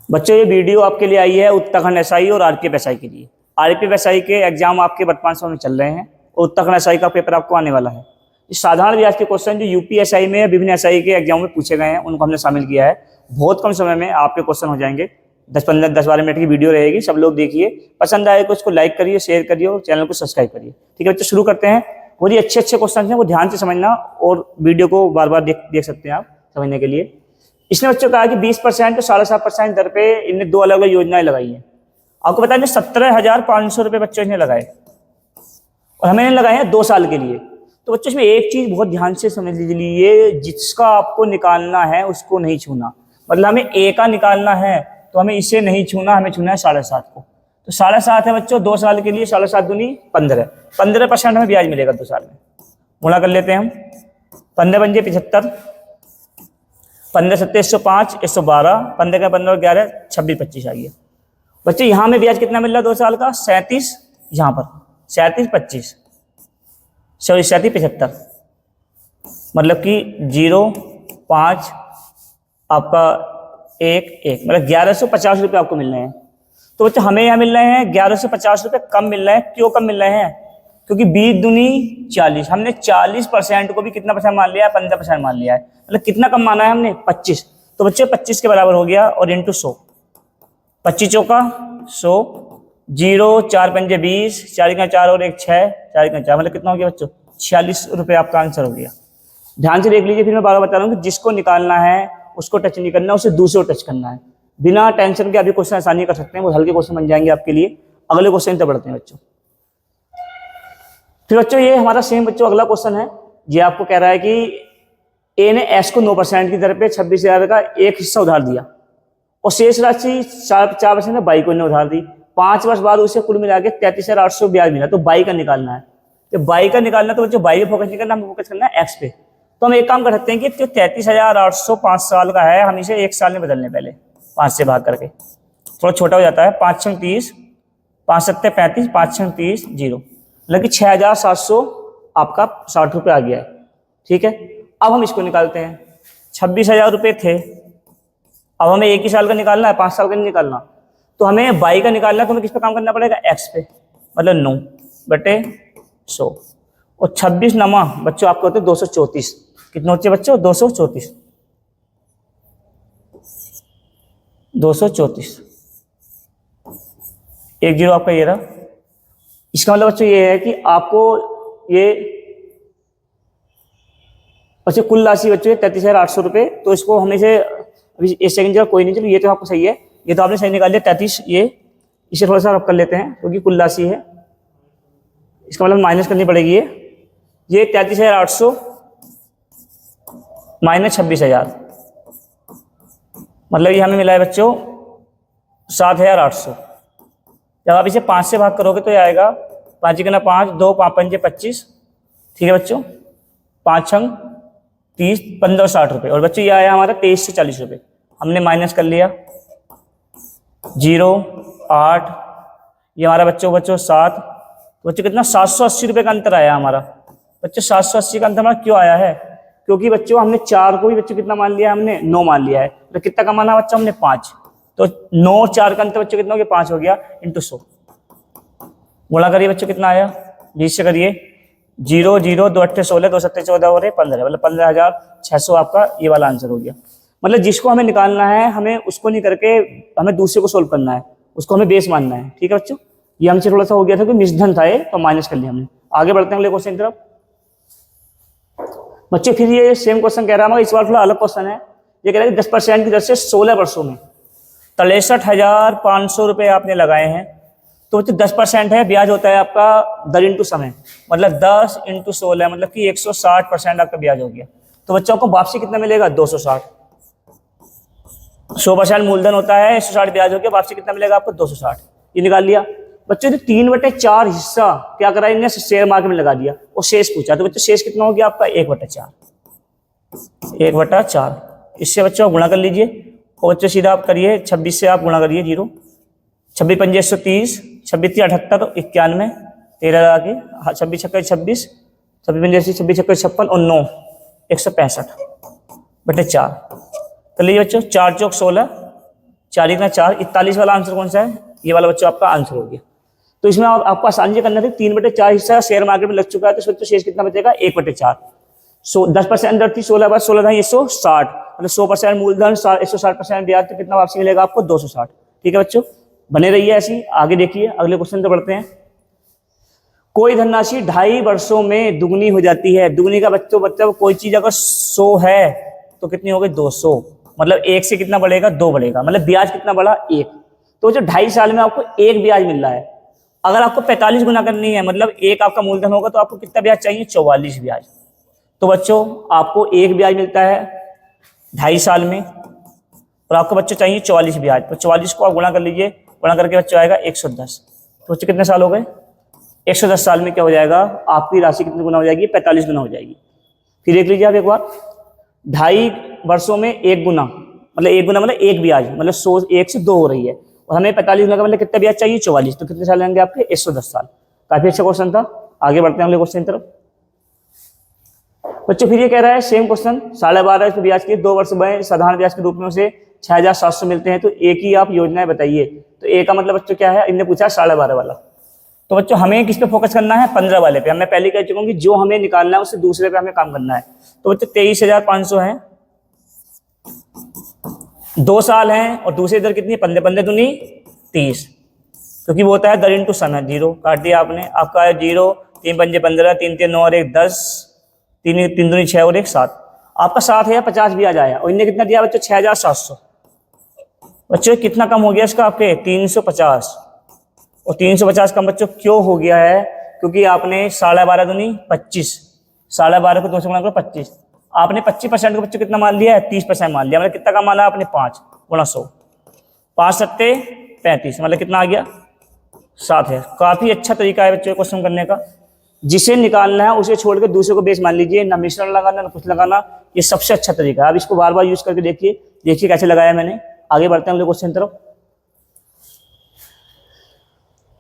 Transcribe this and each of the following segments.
बच्चों ये वीडियो आपके लिए आई है उत्तराखंड एसआई और आरपीएफ एसआई के लिए। आरपीएफ एसआई के एग्जाम आपके वर्तमान समय में चल रहे हैं और उत्तराखंड एसआई का पेपर आपको आने वाला है। इस साधारण ब्याज के क्वेश्चन जो यूपी एसआई में विभिन्न एसआई के एग्जाम में पूछे गए हैं उनको हमने शामिल किया है। बहुत कम समय में आपके क्वेश्चन हो जाएंगे। 10-12 मिनट की वीडियो रहेगी, सब लोग देखिए। पसंद आए तो उसको लाइक करिए, शेयर करिए और चैनल को सब्सक्राइब करिए। ठीक है बच्चों, शुरू करते हैं। बहुत ही अच्छे क्वेश्चन हैं, वो ध्यान से समझना और वीडियो को बार बार देख सकते हैं आप समझने के लिए। इसने बच्चों कहा कि 20% तो 7.5% दर पे इनने दो अलग अलग योजनाएं लगाई हैं। आपको पता है 17,500 रुपये बच्चों ने लगाए और हमें लगाए हैं 2 साल के लिए। तो बच्चों इसमें एक चीज बहुत ध्यान से समझ लीजिए, जिसका आपको निकालना है उसको नहीं छूना। मतलब हमें ए का निकालना है तो हमें इसे नहीं छूना, हमें छूना है 7.5 को। तो 7.5 है बच्चों 2 साल के लिए, 7.5 दूनी 15% हमें ब्याज मिलेगा 2 साल में। गुणा कर लेते हैं हम। 15 पंजे 75, 15 सत्ते 105, 112, 15 का 15 और 11 26 25 आ गया। बच्चे यहाँ में ब्याज कितना मिल रहा है 2 साल का? 37, यहाँ पर 37 25 37 75, मतलब कि 0 5 आपका 1 1, मतलब 1150 रुपये आपको मिल रहे हैं। तो बच्चे हमें यहाँ मिल रहे हैं 1150 रुपये कम मिल रहे हैं। क्यों कम मिल रहे हैं? क्योंकि 20 दूनी 40, हमने 40% को भी कितना परसेंट मान लिया है? 15% मान लिया है। मतलब कितना कम माना है हमने? 25। तो बच्चे 25 के बराबर हो गया और इंटू 100, 25 चौका 100, 0 4 पंजे 20, 4 का 4 और 1 6, 4 का 4, मतलब कितना हो गया बच्चों? 46 रुपये आपका आंसर हो गया। ध्यान से देख लीजिए, फिर मैं बार बार बता रहा हूँ कि जिसको निकालना है उसको टच नहीं करना, उसे दूसरे को टच करना है। बिना टेंशन के अभी क्वेश्चन आसानी कर सकते हैं, वो हल्के क्वेश्चन बन जाएंगे आपके लिए। अगले क्वेश्चन तक बढ़ते हैं बच्चों। फिर बच्चों ये हमारा सेम बच्चों अगला क्वेश्चन है। ये आपको कह रहा है कि ए ने एस को 9% की दर पे 26,000 का एक हिस्सा उधार दिया और शेष राशि 4% बाई को उधार दी। 5 वर्ष बाद उसे कुल मिला के 33,800 ब्याज मिला। तो बाई का निकालना है। तो बाई का निकालना तो बच्चों बाई पे फोकस नहीं करना, हमें फोकस करना है एक्स पे। तो हम एक काम कर सकते हैं कि 33,800 5 साल का है, हम इसे 1 साल में बदलने पहले 5 से भाग करके। थोड़ा छोटा हो जाता है। 5 6 30, 5 7 35, 5 6 30 0, मतलब कि 6,700 आपका 60 रुपये आ गया है। ठीक है, अब हम इसको निकालते हैं। 26,000 रुपये थे, अब हमें 1 ही साल का निकालना है, 5 साल का नहीं निकालना। तो हमें बाई का निकालना है, तो हमें किस पे काम करना पड़ेगा? एक्स पे, मतलब 9/100। और 26 नमा बच्चों आपको होते 234। कितने होते बच्चों? 234, 234, 1 0 आपका ये रहा। इसका मतलब बच्चों ये है कि आपको ये बच्चों कुल राशि बच्चों 33,800 रुपये। तो इसको हमें से अभी इस सेकंड जगह कोई नहीं, चलो ये तो आपको सही है, ये तो आपने सही निकाल लिया 33। ये इसे थोड़ा सा रब कर लेते हैं क्योंकि कुल राशि है, इसका मतलब माइनस करनी पड़ेगी। ये 33,800 माइनस 26,000, मतलब ये हमें मिला है बच्चों 7,800। जब आप इसे 5 से भाग करोगे तो ये आएगा 5 गुना 5, 2 5 पंजे 25। ठीक है बच्चों, 5 6 30, 15 60 रुपये। और बच्चों ये आया हमारा 2340 रुपये। हमने माइनस कर लिया 0 8, ये हमारा बच्चों 7। तो बच्चों कितना? 780 रुपये का अंतर आया हमारा। बच्चों 780 का अंतर हमारा क्यों आया है? क्योंकि बच्चों हमने 4 को भी बच्चों कितना मान लिया? हमने 9 मान लिया है। तो कितना का माना बच्चों हमने? 5। तो 9 और 4 का अंतर बच्चों कितना हो गया? 5 हो गया, इंटू 100। गुणा करिए बच्चों, कितना आया? 20 से करिए। 0 0 2 8 16, 2 7 14 और 15, मतलब 15,600 आपका ये वाला आंसर हो गया। मतलब जिसको हमें निकालना है हमें उसको नहीं करके हमें दूसरे को सोल्व करना है, उसको हमें बेस मानना है। ठीक है बच्चों, ये हमसे थोड़ा सा हो गया था कि मिसधन था ये, तो माइनस कर लिया हमने। आगे बढ़ते हैं अगले क्वेश्चन की तरफ बच्चों। फिर ये सेम क्वेश्चन कह रहा है, इस बार थोड़ा अलग क्वेश्चन है। ये कह रहा है कि 10% की दर से 16 वर्षों में 63,500 रुपये आपने लगाए हैं। तो 10% है, ब्याज होता है आपका दर इंटू समय, मतलब 10 इंटू 16, मतलब कि 160% आपका ब्याज हो गया। तो बच्चों को वापसी कितना मिलेगा? 260। 100% मूलधन होता है, 160 ब्याज हो गया, वापसी कितना मिलेगा आपको? 260। ये निकाल लिया बच्चों। तो 3/4 हिस्सा क्या करा इन्हें? शेयर मार्केट में लगा दिया और शेष पूछा। तो बच्चों शेष कितना हो गया आपका? 1/4, 1/4। इससे बच्चों गुणा कर लीजिए और बच्चों सीधा आप करिए 26 से आप गुणा करिए। 0 26 पंजे 130, 26 3 78, 91, 13 लगा के 26 छक्के 26, 26 पंजे 26 छक्के 56 और 9 165/4। कर लीजिए बच्चों, 4 चौक 16, 4 इतना 4, 41 वाला आंसर कौन सा है? ये वाला बच्चों आपका आंसर हो गया। तो इसमें आपको आसानी से करना था, 3/4 हिस्सा शेयर मार्केट में लग चुका है, तो बच्चों शेष कितना बचेगा? 1/4। 10% दर थी, 16 बार 16 था 160, मतलब 100% मूलधन, 160% ब्याज, तो कितना वापसी मिलेगा आपको? 260। ठीक है बच्चों, बने रहिए ऐसी। आगे देखिए, अगले क्वेश्चन तो बढ़ते हैं। कोई धनराशि 2.5 वर्षों में दुगनी हो जाती है। दुगनी का बच्चों मतलब कोई चीज अगर 100 है तो कितनी हो गई? 200, मतलब 1 से कितना बढ़ेगा? 2 बढ़ेगा, मतलब ब्याज कितना बढ़ा? 1। तो जो 2.5 साल में आपको 1 ब्याज मिल रहा है, अगर आपको 45 गुना करनी है, मतलब 1 आपका मूलधन होगा, तो आपको कितना ब्याज चाहिए? 44 ब्याज। तो बच्चों आपको 1 ब्याज मिलता है 2.5 साल में, और आपको बच्चों चाहिए 44 ब्याज। तो 44 को आप गुणा कर लीजिए, गुणा करके बच्चों आएगा 110। तो बच्चों कितने साल हो गए? 110 साल में क्या हो जाएगा? आपकी राशि कितनी गुना हो जाएगी? 45 गुना हो जाएगी। फिर देख लीजिए आप एक बार, 2.5 वर्षों में 1 गुना, मतलब 1 गुना मतलब 1 ब्याज, मतलब 100 1 से 2 हो रही है, और हमें 45 गुना का मतलब कितना ब्याज चाहिए? 44। तो कितने साल लेंगे आपके? 110 साल। काफी अच्छा क्वेश्चन था। आगे बढ़ते हैं अगले क्वेश्चन की तरफ। बच्चों फिर ये कह रहा है सेम क्वेश्चन, 12.5 इसमें ब्याज के 2 वर्ष में साधारण ब्याज के रूप में उसे 6,700 मिलते हैं, तो एक ही आप योजनाएं बताइए। तो ए का मतलब बच्चों क्या है? इनने पूछा 12.5 वाला। तो बच्चों हमें किस पे फोकस करना है? 15 वाले पे। मैं पहले कह चुका हूँ कि जो हमें निकालना है उससे दूसरे पे हमें काम करना है। तो बच्चों 23,500 है, 2 साल हैं, और दूसरी दर कितनी है? 15 दूनी 30, क्योंकि वो होता है दर इंटू सन है। 0 काट दिया आपने, आपका है 0, 3 पंजे 15, 3 3 9 और 1 10, 3 दूनी 6 और 1 7। आपका 7,050 ब्याज आया, और इनने कितना दिया बच्चों? 6,700। बच्चों कितना कम हो गया इसका? आपके 350। और 350 कम बच्चों क्यों हो गया है? क्योंकि आपने 12.5 दूनी 25, 12.5 को 2 से गुणा करो 25, आपने 25% को बच्चों कितना मान लिया है? 30% मान लिया, मतलब कितना का माना आपने? 5 गुणा 100, 5 सत्ते 35, मतलब कितना आ गया? 7 है। काफी अच्छा तरीका है बच्चों क्वेश्चन करने का। जिसे निकालना है उसे छोड़ के दूसरे को बेस मान लीजिए, ना मिश्रण लगाना ना कुछ लगाना, ये सबसे अच्छा तरीका है। अब इसको बार बार यूज करके देखिए, देखिए कैसे लगाया मैंने। आगे बढ़ते हैं अगले क्वेश्चन तरफ।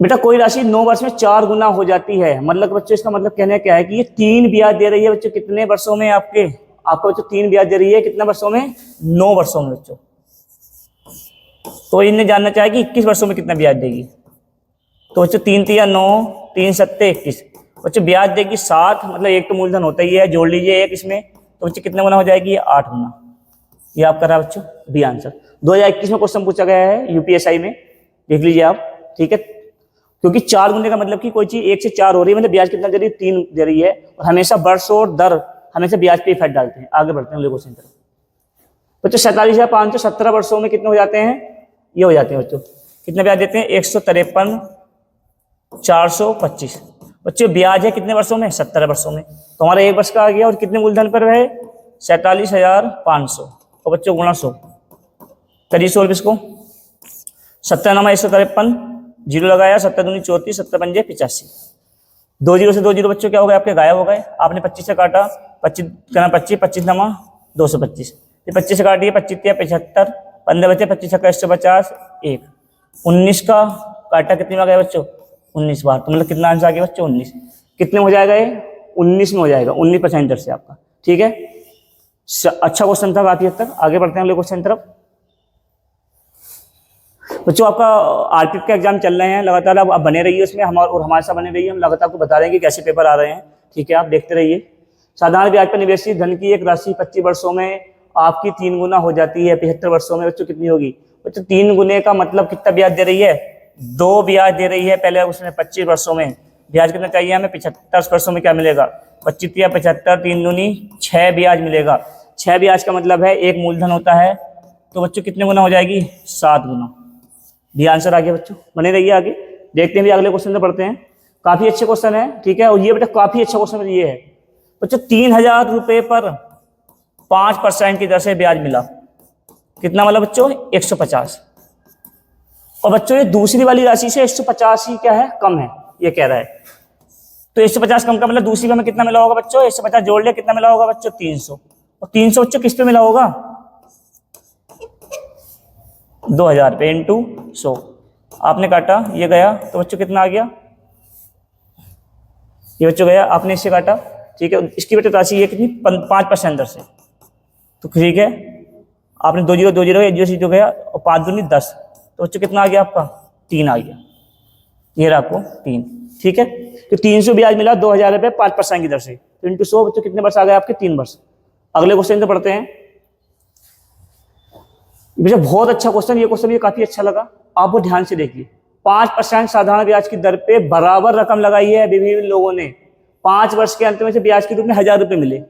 बेटा कोई राशि 9 वर्ष में 4 गुना हो जाती है, मतलब बच्चों इसका मतलब कहने क्या है कि ये 3 ब्याज दे रही है बच्चों। कितने वर्षों में? आपको बच्चों 3 ब्याज दे रही है, कितने वर्षों में? 9 वर्षों में बच्चों। तो इन्हें जानना चाहे कि 21 वर्षों में कितना ब्याज देगी। तो बच्चों 3 3 9, 3 सत्ते 21, बच्चों ब्याज देगी 7, मतलब एक तो मूलधन होता ही है, जोड़ लीजिए एक इसमें, तो बच्चों कितने गुना हो जाएगी? ये 8 गुना। ये आपका रहा बच्चों बी आंसर। 2021 में क्वेश्चन पूछा गया है यूपीएसआई में, देख लीजिए आप। ठीक है, क्योंकि 4 गुने का मतलब कि कोई चीज 1 से 4 हो रही है, मतलब ब्याज कितना दे रही है? 3 दे रही है, और हमेशा वर्ष और दर हमेशा ब्याज पे इफेक्ट डालते हैं। आगे बढ़ते हैं अगले क्वेश्चन तरफ। बच्चों 47,517 वर्षों में कितने हो जाते हैं? ये हो जाते हैं बच्चों। कितने ब्याज देते हैं? 153 425। बच्चों ब्याज है कितने वर्षों में? 17 वर्षों में। तो हमारा 1 वर्ष का आ गया, और कितने मूलधन पर है? 47,500, और बच्चों गुणा 100 करिए 100 इसको। 17 नमा 153, 0 लगाया, 7 दूनी 34, 7 पंजे 85, 2 0 से 2 0 बच्चों क्या हो गए? आपके गायब हो गए। आपने 25 से काटा, 25 करना 25, 25 नमा 225, 25 से काटिए, 25 75, 15 बचे, 25 छक्का 150, 1 19 का काटा, कितने में आ गया बच्चों? 19 बार। तो मतलब कितना आंसर आ गया बच्चों? 19। कितने हो जाएगा ये? 19 में हो जाएगा, 19% दर से आपका। ठीक है, अच्छा क्वेश्चन था काफी हद तक। आगे बढ़ते हैं अगले क्वेश्चन तरफ। बच्चों आपका आरपीएफ का एग्जाम चल रहे हैं लगातार, आप बने रहिए उसमें, हमारे साथ बने रहिए। हम लगातार आपको बता रहे हैं कि कैसे पेपर आ रहे हैं। ठीक है, आप देखते रहिए। साधारण ब्याज पर निवेशित धन की एक राशि 25 वर्षों में आपकी 3 गुना हो जाती है। 75 वर्षों में बच्चों कितनी होगी? बच्चों 3 गुने का मतलब कितना ब्याज दे रही है? 2 ब्याज दे रही है। पहले उसमें 25 वर्षों में ब्याज कितना चाहिए हमें? 75 वर्षों में क्या मिलेगा? 25 या 75, 3 दूनी 6 ब्याज मिलेगा। 6 ब्याज का मतलब है 1 मूलधन होता है। तो बच्चों कितने गुना हो जाएगी? 7 गुना। भी आंसर आ गया बच्चों, बने रहिए। आगे देखते हैं भी अगले क्वेश्चन से पढ़ते हैं। काफी अच्छे क्वेश्चन है। ठीक है, और ये बेटा काफी अच्छा क्वेश्चन ये है बच्चों। 3,000 रुपए पर 5% की दर से ब्याज मिला। कितना मतलब बच्चों? 150। और बच्चों ये दूसरी वाली राशि से 150 ही क्या है? कम है, ये कह रहा है। तो 150 कम का मतलब दूसरी में कितना मिला होगा बच्चों? 150 जोड़ लिया, कितना मिला होगा बच्चों? 300। और 300 बच्चों किस पे मिला होगा? 2,000 पे इंटू 100। आपने काटा, ये गया, तो बच्चों कितना आ गया? ये बच्चों गया, आपने इससे काटा। ठीक है, इसकी बेटा राशि ये कितनी? 5% दर से। तो ठीक है, आपने 2020 एडजस्ट हो गया और 5 दूनी 10, तो बच्चों कितना आ गया आपका 3 आ गया, ये रहा आपको 3। ठीक है, तो 300 ब्याज मिला 2000 रुपये 5% की दर से, तो इंटू 100 बच्चों कितने वर्ष आ गए आपके 3 वर्ष। अगले क्वेश्चन तो पढ़ते हैं भैया, बहुत अच्छा क्वेश्चन, ये क्वेश्चन ये काफी अच्छा लगा, आप वो ध्यान से देखिए। 5% साधारण ब्याज की दर पे बराबर रकम लगाई है विभिन्न लोगों ने, 5 वर्ष के अंत में से ब्याज के रूप में 1000 रुपये मिले।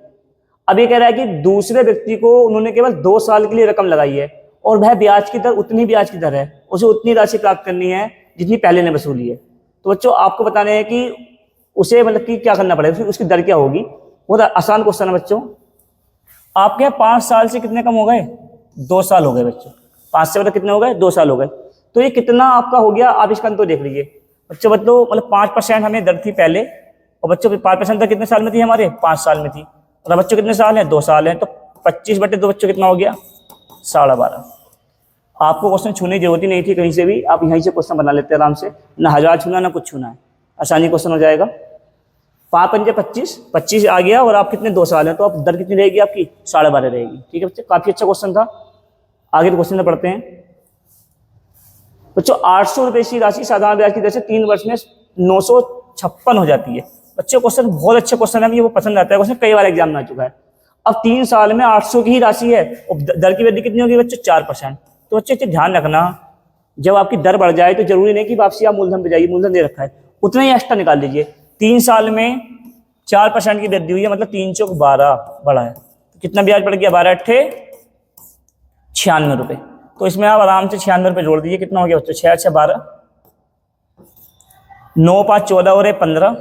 अब ये कह रहा है कि दूसरे व्यक्ति को उन्होंने केवल 2 साल के लिए रकम लगाई है और वह ब्याज की दर उतनी ब्याज की दर है, उसे उतनी राशि प्राप्त करनी है जितनी पहले ने वसूली है। तो बच्चों आपको बताने हैं कि उसे मतलब कि क्या करना पड़ेगा, उसकी दर क्या होगी। बहुत आसान क्वेश्चन है बच्चों। आपके यहाँ 5 साल से कितने कम हो गए, 2 साल हो गए बच्चों, 5 से मतलब कितने हो गए, 2 साल हो गए। तो ये कितना आपका हो गया, आप इसका अंतर देख लीजिए बच्चों। मतलब 5% हमें दर थी पहले, और बच्चों 5% दर कितने साल में थी हमारे, 5 साल में थी। और बच्चों कितने साल हैं, 2 साल हैं, तो 25/2 बच्चों कितना हो गया, 12.5। आपको क्वेश्चन छूने की जरूरत ही नहीं थी कहीं से भी, आप यहीं से क्वेश्चन बना लेते हैं आराम से, ना 1000 छूना ना कुछ छूना है, आसानी क्वेश्चन हो जाएगा। 5 पंजे 25 आ गया, और आप कितने 2 साल हैं, तो आप दर कितनी रहेगी आपकी 12.5 रहेगी। ठीक है बच्चे, काफी अच्छा क्वेश्चन था। आगे तो क्वेश्चन पढ़ते हैं बच्चों। 800 रुपये की राशि साधारण ब्याज की दर से 3 वर्ष में 956 हो जाती है। बच्चों क्वेश्चन बहुत अच्छा क्वेश्चन है, मुझे वो पसंद आता है क्वेश्चन, कई बार एग्जाम में आ चुका है। अब 3 साल में 800 की ही राशि है और दर की वृद्धि कितनी होगी बच्चों, 4%। तो बच्चे ध्यान रखना, जब आपकी दर बढ़ जाए तो जरूरी नहीं कि वापसी आप मूलधन पे जाइए, मूलधन दे रखा है उतना ही एक्स्ट्रा निकाल लीजिए। 3 साल में 4% की वृद्धि हुई है, मतलब 3 चौक 12 बढ़ा है, तो कितना ब्याज बढ़ गया, 12 अट्ठे 96 रुपये। तो इसमें आप आराम से 96 रुपये जोड़ दीजिए, कितना हो गया बच्चों, 6 6 12, 9 5 14 और 15।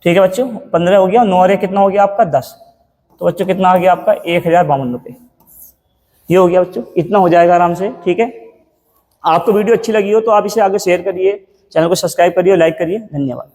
ठीक है बच्चों, 15 हो गया, 9 और कितना हो गया आपका 10। तो बच्चों कितना आ गया आपका 1052 रुपये। ये हो गया बच्चों, इतना हो जाएगा आराम से। ठीक है, आपको वीडियो अच्छी लगी हो तो आप इसे आगे शेयर करिए, चैनल को सब्सक्राइब करिए, लाइक करिए। धन्यवाद।